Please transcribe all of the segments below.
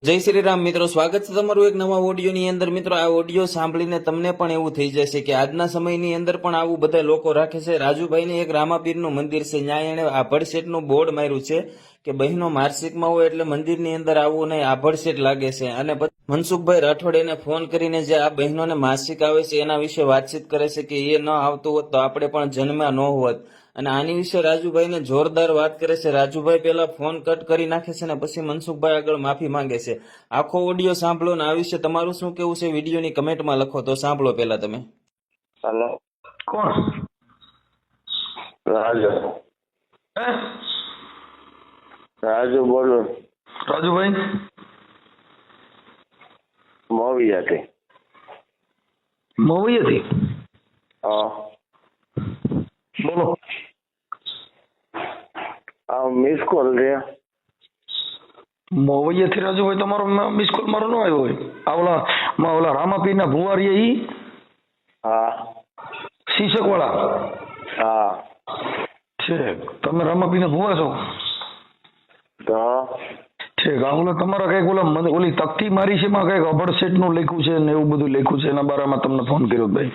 જય શ્રી રામ મિત્રો, સ્વાગત છે તમારું એક નવા ઓડિયોની અંદર. મિત્રો, આ ઓડિયો સાંભળીને તમને પણ એવું થઈ જશે કે આજના સમયની અંદર પણ આવું બધા લોકો રાખે છે. રાજુભાઈને એક રામાપીરનું મંદિર છે, ત્યાં એણે આભડશેટનું બોર્ડ માર્યું છે કે બહેનો માર્સિકમાં હોય એટલે મંદિરની અંદર આવવું નહીં, આભડશેટ લાગે છે. અને મનસુખભાઈ રાઠોડ એને ફોન કરીને જે આ બહેનોને માસિક આવે છે એના વિશે વાતચીત કરે છે કે એ ન આવતું હોત તો આપણે પણ જન્મ્યા ન હોત. અને આની વિશે રાજુભાઈને જોરદાર વાત કરે છે. રાજુભાઈ પેલા ફોન કટ કરી નાખે છે ને પછી મનસુખભાઈ આગળ માફી માંગે છે. આખો ઓડિયો સાંભળો ને આ વિશે તમારું શું કેવું છે વિડીયોની કમેન્ટમાં લખો. તો સાંભળો પેલા તમે. હેલો, કોણ? રાજુ. હે? રાજુ બોલું. રાજુભાઈ મોવિયાથી. મવૈયાથી? હા. બોલો. આ મિસ કોલ છે. મવૈયાથી રાજુભાઈ તમારો મિસ કોલ મારો ન આવ્યો હોય. ઓલા રામાપીરના ભુવારી ઈ? હા. શીશક વાળા? હા. ઠીક. તમે રામાપીરના ભુવા છો? તો ઠીક. આ ઓલા તમારા કઈક ઓલી તકતી મારી છે એમાં કઈક અભડસેટ નું લખ્યું છે ને એવું બધું લખ્યું છે, એના બારામાં તમને ફોન કર્યો ભાઈ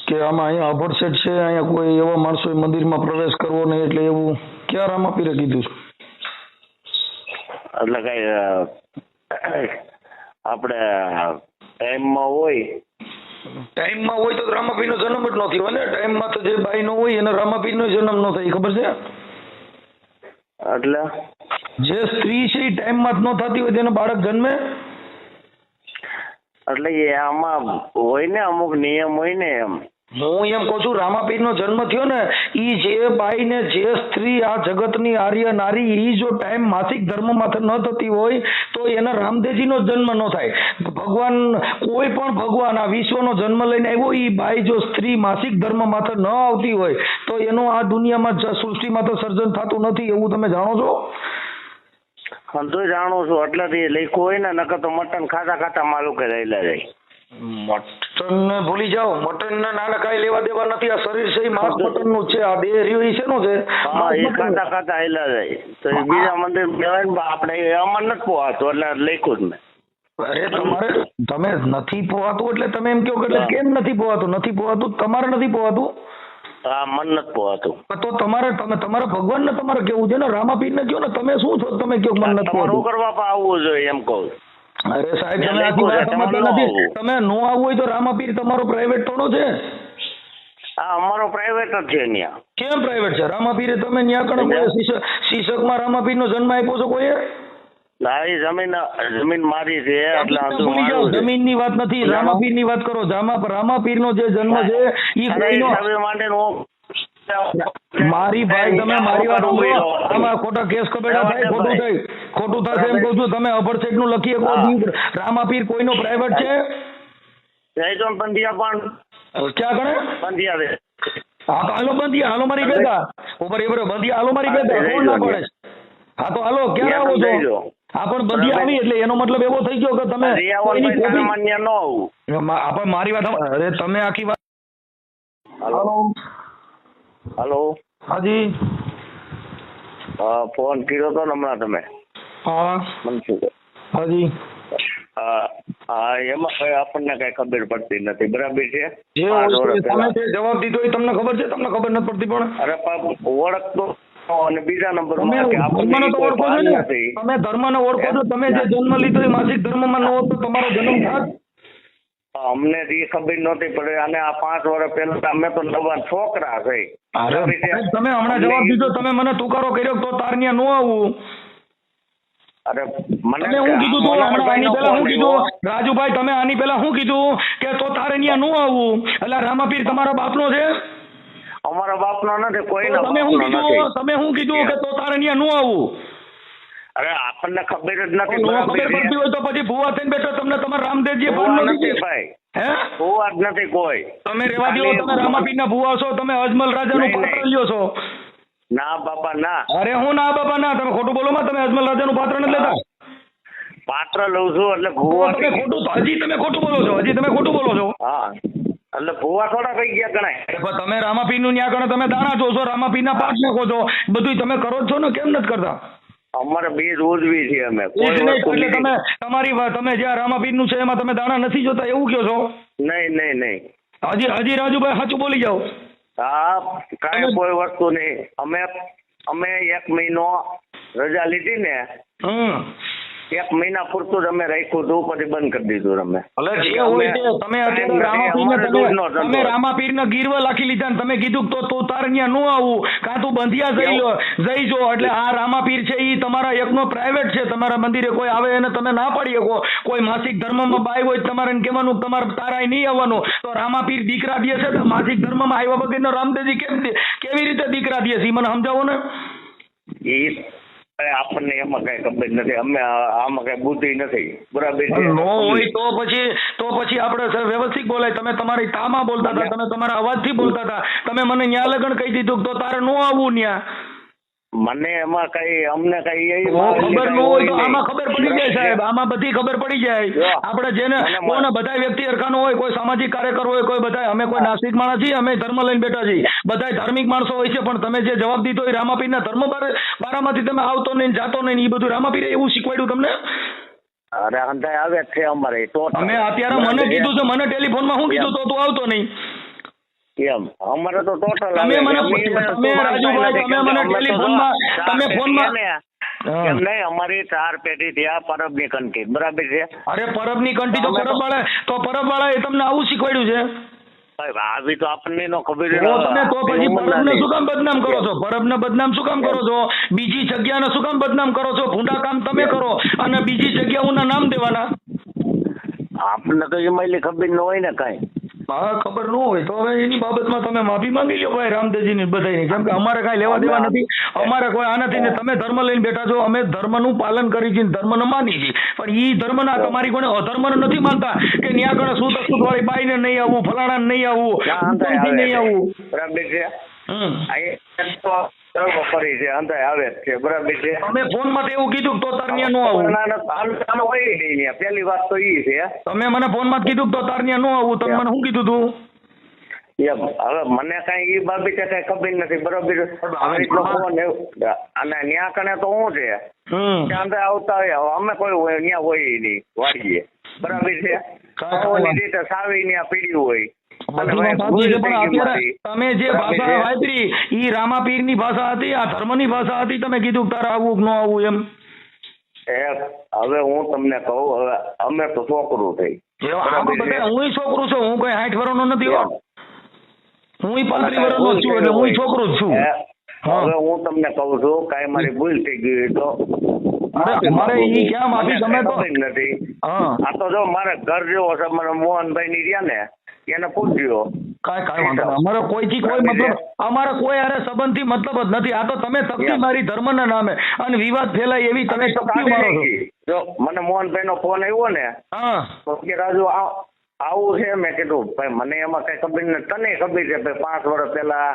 કે આમાં અહીંયા અભડસેટ છે, અહીંયા કોઈ એવા માણસો મંદિરમાં પ્રવેશ કરવો નહીં એટલે એવું ક્યાં રામાપીરે કીધું છે? એટલે કઈ આપણે ટાઈમમાં હોય. ટાઈમમાં હોય તો રામાપીરનો જન્મ જ ન થયો ને. ટાઈમમાં તો જે બાઈ નો હોય એને રામાપીરનો જન્મ ન થાય, ખબર છે? એટલે જે સ્ત્રી છે એ ટાઈમમાં જ ન થતી હોય તેને બાળક જન્મે. એટલે એ આમાં હોય ને અમુક નિયમ હોય ને એમ. હું એમ કહું છું રામાપીરનો જન્મ થયો ને ઈ જે બાઈ ને જે સ્ત્રી આ જગતની આર્ય નારી ઈ જો ટાઈમ માસિક ધર્મમાં ન થતી હોય તો એના રામદેવજીનો જન્મ ન થાય. ભગવાન કોઈ પણ ભગવાન આ વિશ્વનો જન્મ લઈને આવ્યો ઈ બાઈ જો સ્ત્રી માસિક ધર્મ માથે ન આવતી હોય તો એનો આ દુનિયામાં સૃષ્ટિમાં તો સર્જન થતું નથી. એવું તમે જાણો છો? હું તો જાણું છું. એટલેથી લખ્યું હોય ને, નકર તો મટન ખાતા ખાતા માલુકે રહેલા જાય. મટન ને ભૂલી જાઓ. મટન ને નાના કઈ લેવા દેવા નથી. આ શરીર છે માંસ મટન નું છે. આ દેહ રહ્યો છે નો છે. હા, એ ખાતા ખાતા હેલા જાય તો એ બીજા મંદિર કહેવાય ને આપણે અમર નથી પોહાતું એટલે લખ્યું જ મેં. અરે તમે નથી પોવાતું એટલે તમે એમ કહો કે કેમ નથી પોવાતું? નથી પોવાતું તમારે નથી પોવાતું. હા, મન નથી પોહાતું. તો તમારા ભગવાન ને તમારે કેવું છે ને, રામાપીર ને કહો ને. તમે શું છો? તમે કહો મન નથી તમારું પોવાતું. કરવા પણ આવવું જોઈએ એમ કહું. અરે સાહેબ, તમે આખી વાત સમજતા નથી. તમે નો આવવું હોય તો રામાપીર તમારો પ્રાઇવેટ થોડો છે. હા, અમારો પ્રાઇવેટ જ છે ત્યાં. કેમ પ્રાઇવેટ છે? રામાપીરે તમે ન્યા કણે શીશકમાં રામાપીર નો જન્મ આપ્યો છો કોઈએ? ના, એ જમીન મારી છે એટલે આટલું મારું છે. જમીન ની વાત નથી, રામાપીર ની વાત કરો. રામાપીર નો જે જન્મ છે ઈ કોઈનો મારી ભાઈ તમે મારી વાત સાંભળો. આમાં ખોટા કેસ કબેડા થાય, ખોટું થશે એમ કહું છું. તમે અભડસેટ નું લખી શકો. રામાપીર કોઈનો પ્રાઇવેટ છે? જયચંદ પંથિયા પણ ક્યાં ગણે પંથિયા છે. હા તો હાલો બંધિયા, હાલો મારી ભેગા ઉપર એ બંધિયા, હાલો મારી ભેગા. કોણ ના પડે? હા તો હાલો, ક્યારે આવો છો? હા પણ બંધિયા આવી એટલે એનો મતલબ એવો થઈ ગયો કે તમે માન્ય ન આવું. મારી વાત. અરે તમે આખી વાત. હાલો હાલો. હાજી. ફોન કર્યો તો હમણાં તમે? હા મનસુખ. હાજી. હા, એમાં કઈ આપણને કઈ ખબર પડતી નથી. બરાબર છે. જે તમે જે જવાબ દીધો એ તમને ખબર છે? તમને ખબર નથી પડતી પણ અરે ઓળખતો અને બીજા નંબર તમે ધર્મને ઓળખો છો. તમે જે જન્મ લીધો એ માસિક ધર્મમાં ન હોત તો તમારો જન્મ થાત? અમને એ ખબર નહોતી પડે. અને આ 5 વર્ષ પહેલા અમે તો નવા છોકરા છે. તમે હમણાં જવાબ દીધો, તમે મને તુકારો કર્યો તો તારનિયા નો આવું. અરે મને તમે હું કીધું તું હમણાં આની પહેલા હું કીધું રાજુભાઈ? તમે આની પહેલા શું કીધું કે તો તારનિયા નો આવું? એટલે રામાપીર તમારા બાપનો છે? અમારા બાપનો નથી, કોઈના તમે શું કીધું કે તો તારનિયા નો આવું? અરે આપણને ખબર જ નથી. ખબર પડતી હોય તો પછી ભુવા થઈને બેઠો. તમને તમારા રામદેવજી ભાઈ હે ભુવા જ નથી કોઈ. તમે રેવા દો. તમે રામાપીરના ભુવા છો. તમે અજમલ રાજાનું પાત્ર લ્યો છો. ના બાપા ના. અરે હું ના બાપા ના. તમે ખોટું બોલો માં. તમે અજમલ રાજાનું પાત્ર નથી લેતા. પાત્ર લઉં છું એટલે ભુવા. હજી તમે ખોટું બોલો છો. હા, એટલે ભુવા થોડા થઈ ગયા ગણાય. તમે રામાપીર નું ન્યા ગણે તમે દાણા છો. રામાપીર ના પાઠ નાખો છો. બધું તમે કરો જ છો ને, કેમ નથી કરતા? અમારે બીજ ઉજવી છે અમે એ જ કોઈ નહીં વસ્તુ એટલે લીધી તમે જ્યાં રામાપીરનું છે એમાં તમે દાણા નથી જોતા એવું કહો છો? નહીં હજી રાજુભાઈ સાચું બોલી જાઓ. હા કાંઈ કોઈ વસ્તુ નહીં. અમે 1 મહિનો રજા લીધી ને, 1 મહિના પૂરતું જ અમે રાખ્યું હતું, પછી બંધ કરી દીધું અમે. જે હોય તે તમે અત્યારે તમે રામાપીરને ગીરવા લાખી લીધા ને તમે કીધું તો તું તારે ત્યાં ન આવું, કાં તું બંધિયા જઈ જો. એટલે આ રામાપીર છે એ તમારા એકનો પ્રાઇવેટ છે. તમારા મંદિરે કોઈ આવે એને તમે ના પાડી શકો. કોઈ માસિક ધર્મમાં બાય હોય તમારે એને કહેવાનું તમારે તારાય નહીં આવવાનું. તો રામાપીર દીકરા દે છે તો માસિક ધર્મમાં આવ્યા વગરનો રામદેવજી કેવી રીતે દીકરા દે છે એ મને સમજાવો ને. આપણને એમાં કઈ ખબર નથી. અમે આમાં કઈ બુદ્ધિ નથી. બરાબર નો હોય તો પછી આપણે વ્યવસ્થિત બોલાય. તમે તમારી તામાં બોલતા હતા, તમે તમારા અવાજથી બોલતા હતા. તમે મને ન્યા લગન કહી દીધું તો તારે નો આવવું ન્યા. મને એમાં કઈ અમને કઈ ખબર ન હોય તો આમાં ખબર પડી જાય સાહેબ. આમાં બધી ખબર પડી જાય. આપણે જેને કોને બધા વ્યક્તિ અરખાનો હોય, કોઈ સામાજિક કાર્યકર હોય, કોઈ બધા. અમે કોઈ નાસ્તિક માણસ છીએ, અમે ધર્મ લઈને બેઠા છીએ. બધા ધાર્મિક માણસો હોય છે, પણ તમે જે જવાબ દીધો એ રામાપીરના ધર્મ બારામાંથી તમે આવતો નહીં, જાતો નહીં, એ બધું રામાપીરે એવું શીખવાડ્યું તમને? અરે અંધાય આવે છે અમારે તો. તમે અત્યારે મને કીધું છે, મને ટેલિફોનમાં શું કીધું તો તું આવતો નહીં એમ. અમારે તો ટોટલ તમે રાજુભાઈ તમે મને ટેલિફોનમાં તમે ફોનમાં એમ નહીં. અમારી 4 પેઢી ત્યાં પરબની કંઠી. બરાબર છે. અરે પરબની કંઠી તો પરબવાળા એ તમને આવું શીખવાડ્યું છે? આવી તો આપણને નો ખબર. તમે તો પછી પરબને શું કામ બદનામ કરો છો? પરબને બદનામ શું કામ કરો છો? બીજી જગ્યાને શું કામ બદનામ કરો છો? ભૂંડા કામ તમે કરો અને બીજી જગ્યાઓના નામ દેવાના. આપણને તો એમાં ખબર ન હોય ને કઈ. હા ખબર ન હોય તો હવે એની બાબતમાં તમે માફી માંગી લો ભાઈ રામદેવજીની બધાની. કેમ કે અમારે કાંઈ લેવા દેવા નથી. અમારે કોઈ આ નથી ને તમે ધર્મ લઈને બેઠા છો. અમે ધર્મનું પાલન કરી છીએ, ધર્મને માની છીએ, પણ ઈ ધર્મના તમારી કોને અધર્મને નથી માનતા કે ન્યા કણે સૂત અસૂત વાળી બાઈને નહીં આવવું, ફલાણાને નહીં આવવું, નહીં આવવું. બરાબર છે. ફરી છે અંધાય આવે છે. બરાબર છે. તમે ફોન માં એવું કીધું તો તાર ન્યા નો આવું. પેલી વાત તો ઈ છે. તમે મને ફોન માં કીધું તો તાર ન્યા નો આવું. તમે મને શું કીધું તું? એમ હવે મને કઈ એ બાબતે કઈ ખબર નથી. બરોબર. આવી રીતનો ફોન અને ન્યા કણે તો શું છે ત્યાં આવતા હોય. અમે કોઈ ન્યા હોય નહીં વાળીએ. બરાબર છે. રીતે સાવી ન્યા પીડ્યું હોય. તમે જે ભાષા વાપરી ઈ રામાપીર ની ભાષા હતી, આ ધર્મ ની ભાષા હતી. તમે કીધું તારે આવું ન આવું એમ. હવે હું તમને કહું, હવે અમે તો છોકરું થઈ. હું છોકરું છું. હું કઈ 60 વર્ષનો નથી. હું 35 વર્ષનો છું એટલે હું છોકરો જ છું. હવે હું તમને કહું છું કાંઈ મારી ભૂલ થઈ ગઈ તો મારે ઈ ક્યાં માફી તમે તો નથી. આ તો જો મારે ઘર જેવો છે. મને મોહનભાઈ ની રહ્યા ને એને પૂછ્યો. કાંઈ વાંધો નહીં. અમારો કોઈથી કોઈ મતલબ, અમારે કોઈ અરે સંબંધથી મતલબ જ નથી. આ તો તમે તકતી મારી ધર્મના નામે અને વિવાદ ફેલાય એવી તમે તકતી મારો છો. જો મને મોહનભાઈ નો ફોન આવ્યો ને તો કે રાજુ આવું છે. મેં કીધું ભાઈ મને એમાં કઈ ખબર નથી. તને ખબર છે ભાઈ 5 વર્ષ પહેલા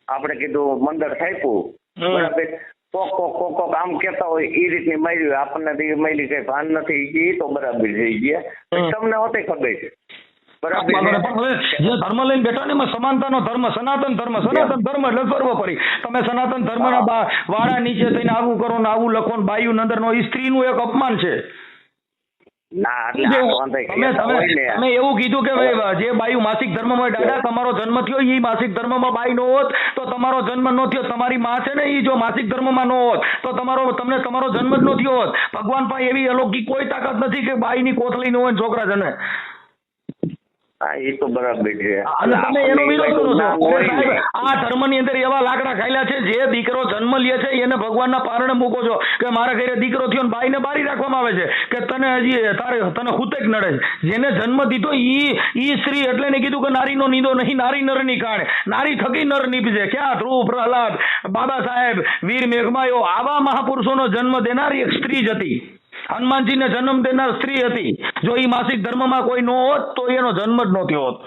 આપણે કીધું મંદિર થાપ્યું. બરાબર. કોક આમ કેતા હોય એ રીતની મારી આપણને મારી કઈ ભાન નથી. એ તો બરાબર થઈ ગયા. તમને હોતી ખબર છે. જે ધર્મ લઈને બેઠા ને એમાં સમાનતાનો ધર્મ, સનાતન ધર્મ એટલે સર્વોપરી. તમે સનાતન ધર્મના વાળા નીચે થઈને આવું કરો ને આવું લખો ને બાયું નંદર નો એ સ્ત્રીનું એક અપમાન છે. તમે એવું કીધું કે ભાઈ જે બાયું માસિક ધર્મમાં દાદા તમારો જન્મ થયો એ માસિક ધર્મમાં બાઈ નો હોત તો તમારો જન્મ ન થયો. તમારી માં છે ને એ જો માસિક ધર્મમાં ન હોત તો તમને તમારો જન્મ જ ન થયો હોત. ભગવાન પાસે એવી અલૌકિક કોઈ તાકાત નથી કે બાઈ ની કોથળી ન હોય છોકરા જન્મે. એ તો બરાબર છે. અને તમે એનો વિરોધ કરો છો. આ ધર્મની અંદર એવા લાકડા ખાયલા છે જે દીકરો જન્મ લે છે એને ભગવાનના પારણે મૂકો છો કે મારા ઘરે દીકરો થયો ને બાઈને બારી રાખવામાં આવે છે કે તને હજી તને ખૂતે જ નડે છે. જેને જન્મ દીધો ઈ સ્ત્રી એટલે ને કીધું કે નારીનો નીંદો નહીં, નારી નરની કાણે, નારી થકી નર નીપજે. ક્યાં ધ્રુવ, પ્રહલાદ, બાબા સાહેબ, વીર મેઘમાયો આવા મહાપુરુષોનો જન્મ દેનારી એક સ્ત્રી જ હતી. હનુમાનજીને જન્મ દેનાર સ્ત્રી હતી. જો એ માસિક ધર્મમાં કોઈ નો હોત તો એનો જન્મ જ નો થયો હોત.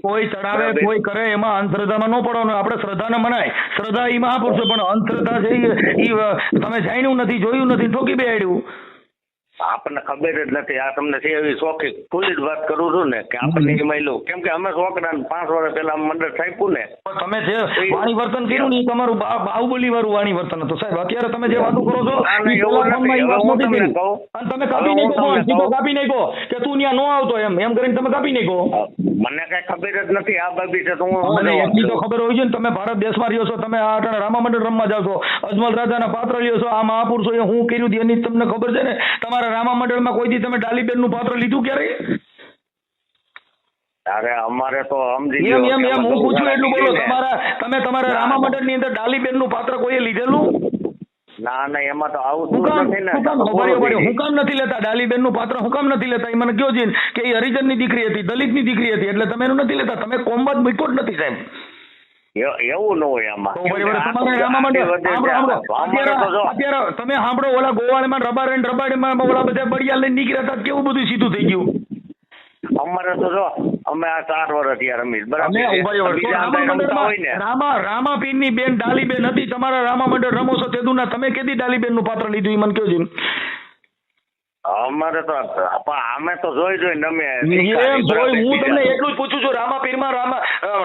કોઈ ચડાવે કોઈ કરે એમાં અંધશ્રદ્ધામાં ન પડવાનું. આપણે શ્રદ્ધાને મનાય. શ્રદ્ધા એ મહાપુરુષો, પણ અંધશ્રદ્ધા છે એ તમે જાણ્યું નથી, જોયું નથી, ઠોકી બેહાડ્યું. આપણને ખબર જ નથી. આ તમને છે એવી શોખી ખુલ્લી જ વાત કરું છું ને કે આપણને એમાં લો, કેમ કે અમે છોકરાને 5 વર્ષ પહેલા મંડળ થાપ્યું ને. પણ તમે જે વાણી વર્તન કર્યું ને એ તમારું બાહુબલી વાળું વાણી વર્તન હતું સાહેબ. અત્યારે તમે જે વાતો કરો છો એવું નથી. હવે હું તમને કહું, અને તમે કાપી નાખો, સીધો કાપી નાખો કે તું ત્યાં ન આવતો એમ કરીને તમે કાપી નાખો. મને કઈ ખબર જ નથી આ બાબતે. તો હું મને એટલી તો ખબર હોય છે ને, તમે ભારત દેશમાં રહ્યો છો, તમે આ અટાણે રામા મંડળ રમવા જાવ છો, અજમલ રાજાના પાત્ર લ્યો છો, આ મહાપુરુષોએ હું કર્યું હતું એની તમને ખબર છે ને. તમારા રામા મંડળમાં કોઈ દી તમે ડાલીબેન નું પાત્ર લીધું ક્યારે? અરે અમારે તો સમજી લ્યો. હું પૂછું એટલું બોલો. તમે તમારા રામા મંડળ ની અંદર ડાલીબેન નું પાત્ર કોઈએ લીધેલું? ના એમાં તો આવું હું કામ નથી ને. હું કામ નથી લેતા ડાલીબેન નું પાત્ર? હું કામ નથી લેતા? એ મને કયો છે કે એ હરિજન ની દીકરી હતી, દલિત ની દીકરી હતી, એટલે તમે એનું નથી લેતા? તમે કોમવાદ મૂક્યો જ નથી સાહેબ. એવું ન હોય આમાં. તમારે રામા મંડળ અત્યારે તમે સાંભળો, ઓલા ગોવાળમાં રબાડીમાં ઓલા બધા બળિયા લઈને નીકળ્યા હતા, કેવું બધું સીધું થઈ ગયું. અમારે તો જો અમે આ 4 વર્ષ ત્યાં રમી બરાબર. રામા પીર ની બેન ડાલીબેન હતી, તમારા રામા મંડળ રમો છો તેદુના તમે કેદી ડાલીબેન નું પાત્ર લીધું એ મને કયો છે? અમારે તો અમે તો જોઈ અમે. હું તમને એટલું જ પૂછું છું, રામા પીરમાં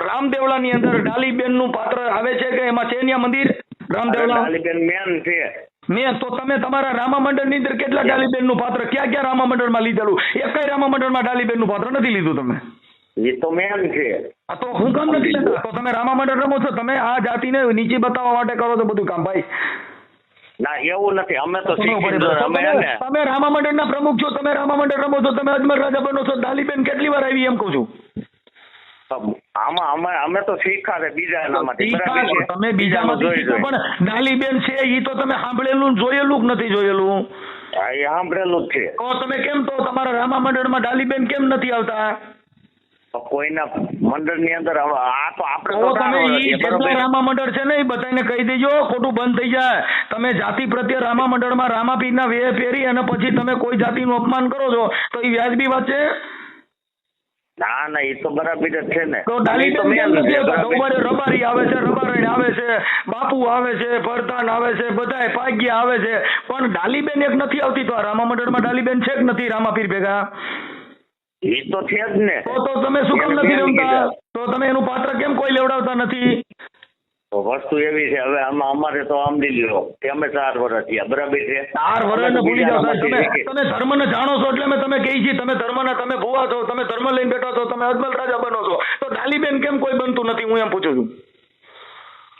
રામદેવલા ની અંદર ડાલીબેન નું પાત્ર આવે છે કે એમાં છે ત્યાં મંદિર રામદેવલા? ડાલીબેન મેન છે. મેં તો તમે તમારા રામા મંડળ ની અંદર કેટલા ડાલીબેન નું પાત્ર ક્યાં રામા મંડળ માં લીધેલું? એકય રામા મંડળ માં ડાલીબેન નું પાત્ર નથી લીધું તમે. એ તો મેન છે. તો હું કામ નથી લેતા? તો તમે રામા મંડળ રમો છો, તમે આ જાતિને નીચે બતાવવા માટે કરો છો બધું કામ ભાઈ. ના એવું નથી. અમે તો તમે રામા મંડળ ના પ્રમુખ છો, તમે રામા મંડળ રમો છો, તમે અજમલ રાજા બનો છો, ડાલીબેન કેટલી વાર આવી એમ કહું છું. આમાં અમે તો શીખા છે બીજા નામાંથી. તમે બીજામાંથી પણ ડાલીબેન છે એ તો તમે સાંભળેલું જોયેલું કે નથી જોયેલું? એ સાંભળેલું જ છે. તો તમે કેમ તો તમારા રામા મંડળમાં ડાલીબેન કેમ નથી આવતા? કોઈના મંડળ ની અંદર આ તો આપણે રામા મંડળ છે ને એ બધાને કહી દેજો, ખોટું બંધ થઈ જાય. તમે જાતિ પ્રત્યે રામા મંડળમાં રામા પીરના વેહ ફેરી અને પછી તમે કોઈ જાતિનું અપમાન કરો છો તો એ વ્યાજબી વાત છે? ના એ તો બરાબર જ છે ને. તો ડાલીબેન કેમ નથી આવતા? રબારી આવે છે, રબારાયણ આવે છે, બાપુ આવે છે, ભરતાન આવે છે, બધાય પાગ્યા આવે છે, પણ ડાલીબેન એક નથી આવતી. તો આ રામા મંડળમાં ડાલીબેન છે કે નથી રામા પીર ભેગા? એ તો છે જ ને. તો તમે શું કામ નથી રમતા? તો તમે એનું પાત્ર કેમ કોઈ લેવડાવતા નથી? વસ્તુ એવી છે, હવે આમાં અમારે તો આમ લ્યો કે અમે 4 વર્ષ થયા બરાબર છે. 4 વર્ષ ને ભૂલી જાવ સાહેબ. તમે ધર્મ ને જાણો છો એટલે તમે કહી છીએ તમે ધર્મના તમે ભુવા છો, તમે ધર્મ લઈને બેઠા છો, તમે અજમલ રાજા બનો છો, તો ડાલીબેન કેમ કોઈ બનતું નથી? હું એમ પૂછું છું.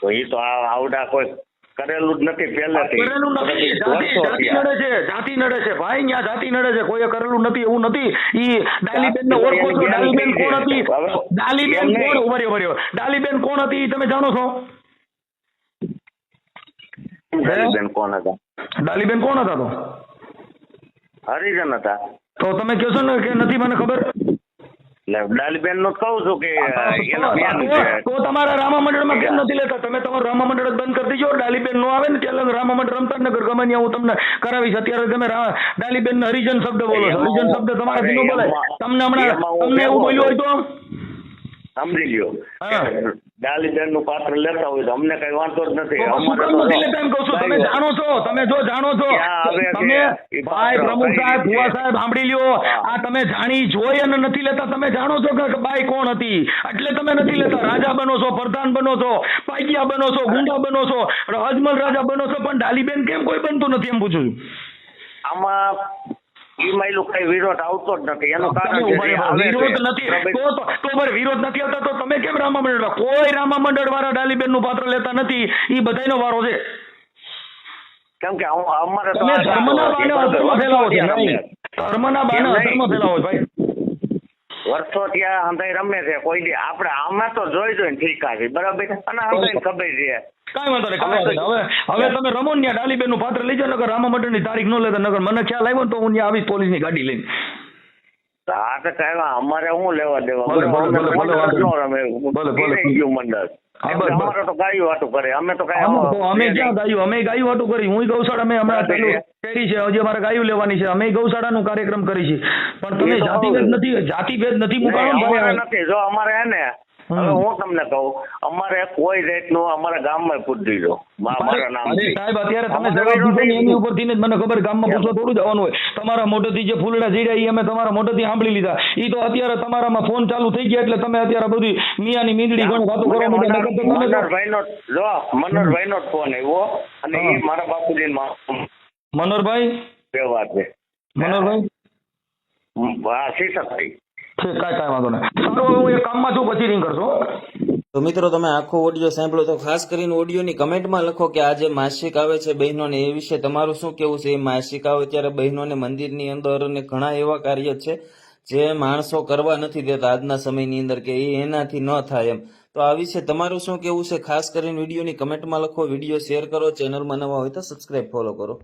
તો એ તો આવડા કોઈ કરેલું જ નથી પહેલેથી. કરેલું નથી. જાતિ નડે છે ભાઈ, ત્યાં જાતિ નડે છે. કોઈએ કરેલું નથી એવું નથી. ઈ ડાલીબેન ને ઓળખો છો? ડાલીબેન કોણ હતી? ડાલીબેન કોણ? ઉભર્યો ડાલીબેન કોણ હતી તમે જાણો છો? ડાલીબેન કોણ હતા? ડાલીબેન કોણ હતા? તો હરિજન હતા. તો તમે કહો છો ને કે નથી મને ખબર? ડાલીબેન નું કહું છું કે તો તમારા રામા મંડળમાં કેમ નથી લેતા? તમે તમારું રામા મંડળ બંધ કરી દીજો. ડાલીબેન નો આવે ને ત્યારે રામા મંડળ રમતા નગર ગમે ત્યાં હું તમને કરાવીશ. અત્યારે તમે ડાલીબેન ને હરિજન શબ્દ બોલો છો. હરિજન શબ્દ તમારાથી ન બોલાય. તમને હમણાં તમને એવું બોલ્યું હોય તો સમજી લ્યો. ડાલીબેન નું પાત્ર લેતા હોય તો અમને કઈ વાંધો જ નથી. તમે જાણો છો, તમે જો જાણો છો, તમે ભાઈ પ્રમુખ સાહેબ, ભુવા સાહેબ સાંભળી લ્યો, આ તમે જાણી જોઈ અને નથી લેતા. તમે જાણો છો કે બાઈ કોણ હતી એટલે તમે નથી લેતા. રાજા બનો છો, પ્રધાન બનો છો, પાગ્યા બનો છો, ગુંડા બનો છો, અજમલ રાજા બનો છો, પણ ડાલીબેન કેમ કોઈ બનતું નથી એમ પૂછું છું. આમાં કઈ વિરોધ આવતો જ નથી. એનું કારણ વિરોધ નથી તો વિરોધ નથી આવતા તો તમે કેમ રામા મંડળ? કોઈ રામા મંડળ વાળા ડાલીબેન નું પાત્ર લેતા નથી. એ બધાનો વારો છે. કેમ કે અમારે તો ધર્મના બાને અધર્મ ફેલાવો છે. ધર્મના બાને અધર્મ ફેલાવો છે ભાઈ. વર્ષો ત્યાં હંધાઈ રમે છે. કોઈ દી આપણે આમાં તો જોઈને ઠીકા છે બરાબર. અને હંધાઈ ખબર છે. કાંઈ વાંધો નહીં. હવે તમે રમો ને ડાલીબેન નું પાત્ર લઈ જાઓ. નગર રામા મંડળ ની તારીખ ન લેતા. નગર મને ખ્યાલ આવ્યો તો હું ત્યાં આવીશ પોલીસ ની ગાડી લઈને. હા તો કાંઈ અમારે શું લેવા દેવા? મંડળ અમારે તો ગાયું વાટું કરે. અમે તો અમે ક્યાં ગાયું? અમે ગાયું વાટું કરી. હું ગૌશાળા અમે હમણાં કરી છે. હજી અમારે ગાયું લેવાની છે. અમે ગૌશાળાનો કાર્યક્રમ કરી છે. પણ તમે જાતિભેદ નથી મુકાણો નથી. જો અમારે હે ને હવે હું તમને કહું, અમારે કોઈ જાતનું અમારા ગામમાં પૂછી દીધો મારા નામ. અરે સાહેબ, અત્યારે તમે જવાબ દીધો ને એની ઉપરથી જ મને ખબર, ગામમાં પૂછવા થોડું જવાનું હોય. તમારા મોઢેથી જે ફૂલડા જીડ્યા એ અમે તમારા મોઢેથી સાંભળી લીધા. એ તો અત્યારે તમારામાં ફોન ચાલુ થઈ ગયા એટલે તમે અત્યારે બધી મિયાની મીંદડી ઘણી વાતો કરવા માંડ્યા. મનોહરભાઈ નો ફોન આવ્યો અને એ મારા બાપુજી મનોહરભાઈ બે વાત છે. મનોહરભાઈ હા, શીશકભાઈ. ઠીક, કાંઈ વાંધો નહીં. સારું, હું એક કામમાં છું, પછી રિંગ કરશો. તો મિત્રો તમે આખો ઓડિયો સાંભળો તો ખાસ કરીને ઓડિયોની કમેન્ટમાં લખો કે આ જે માસિક આવે છે બહેનોને એ વિશે તમારું શું કેવું છે. એ માસિક આવે ત્યારે બહેનોને મંદિરની અંદર અને ઘણા એવા કાર્ય છે જે માણસો કરવા નથી દેતા આજના સમયની અંદર કે એ એનાથી ન થાય એમ. તો આ વિશે તમારું શું કેવું છે ખાસ કરીને વિડીયોની કમેન્ટમાં લખો. વિડીયો શેર કરો, ચેનલમાં નવા હોય તો સબસ્ક્રાઇબ ફોલો કરો.